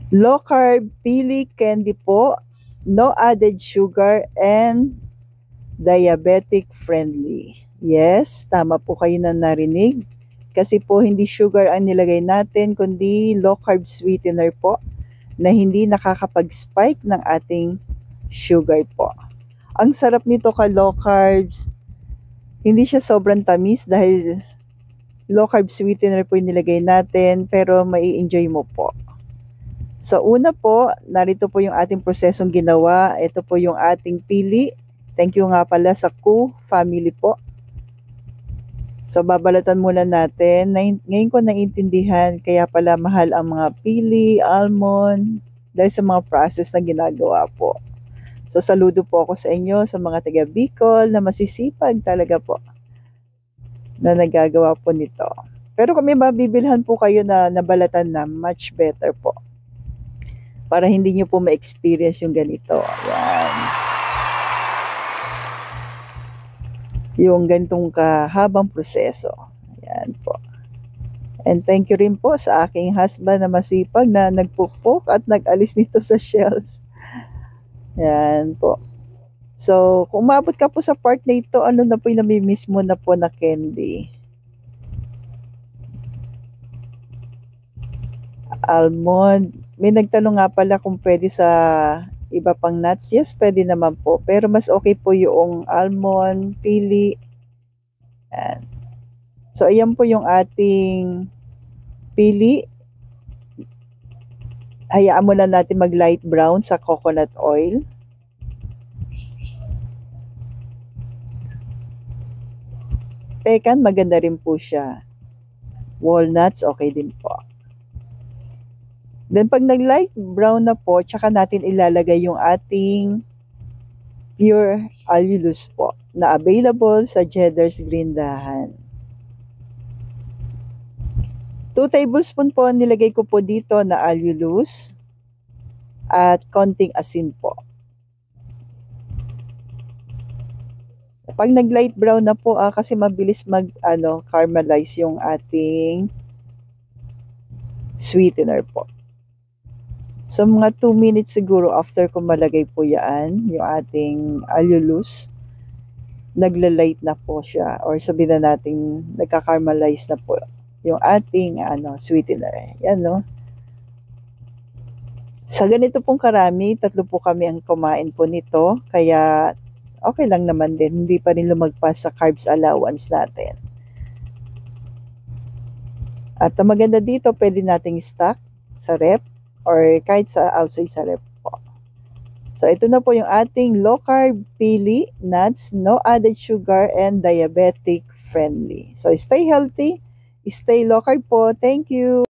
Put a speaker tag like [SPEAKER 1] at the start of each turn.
[SPEAKER 1] Low carb pili candy po, no added sugar and diabetic friendly. Yes, tama po kayo na narinig. Kasi po hindi sugar ang nilagay natin kundi low carb sweetener po na hindi nakakapag-spike ng ating sugar po. Ang sarap nito ka low carbs. Hindi siya sobrang tamis dahil low carb sweetener po yung nilagay natin pero mai-enjoy mo po. So una po, narito po yung ating prosesong ginawa. Ito po yung ating pili. Thank you nga pala sa Ku family po. So babalatan muna natin. Ngayon ko naiintindihan kaya pala mahal ang mga pili, almond, dahil sa mga process na ginagawa po. So saludo po ako sa inyo sa mga taga Bicol na masisipag talaga po na nagagawa po nito. Pero kung may mabibilhan po kayo na nabalatan na, much better po. Para hindi nyo po ma-experience yung ganito. Yan. Yung ganitong kahabang proseso. Yan po. And thank you rin po sa aking husband na masipag na nagpupok at nag-alis nito sa shells. Yan po. So, kung umabot ka po sa part na ito, ano na po yung namimiss mo na po na candy? Almond. May nagtanong nga pala kung pwede sa iba pang nuts. Yes, pwede naman po. Pero mas okay po yung almond, pili. Yan. So, ayan po yung ating pili. Hayaan mo lang natin mag light brown sa coconut oil. Pecan, maganda rin po siya. Walnuts, okay din po. Then pag nag-light brown na po, tsaka natin ilalagay yung ating pure allulose po na available sa Cheddar's Grindahan. 2 tablespoon po nilagay ko po dito na allulose at konting asin po. Pag nag-light brown na po, kasi mabilis caramelize yung ating sweetener po. So, mga 2 minutes siguro after ko malagay po yan, yung ating allulose, nagla-light na po siya. Or sabihin na natin, nagka-caramelize na po yung ating sweetener. Yan, no? Sa ganito pong karami, 3 po kami ang kumain po nito. Kaya, okay lang naman din. Hindi pa rin lumagpas sa carbs allowance natin. At ang maganda dito, pwede nating stock sa rep or kahit sa outside sa rep po. So, ito na po yung ating low carb pili, nuts, no added sugar, and diabetic friendly. So, stay healthy, stay low carb po. Thank you!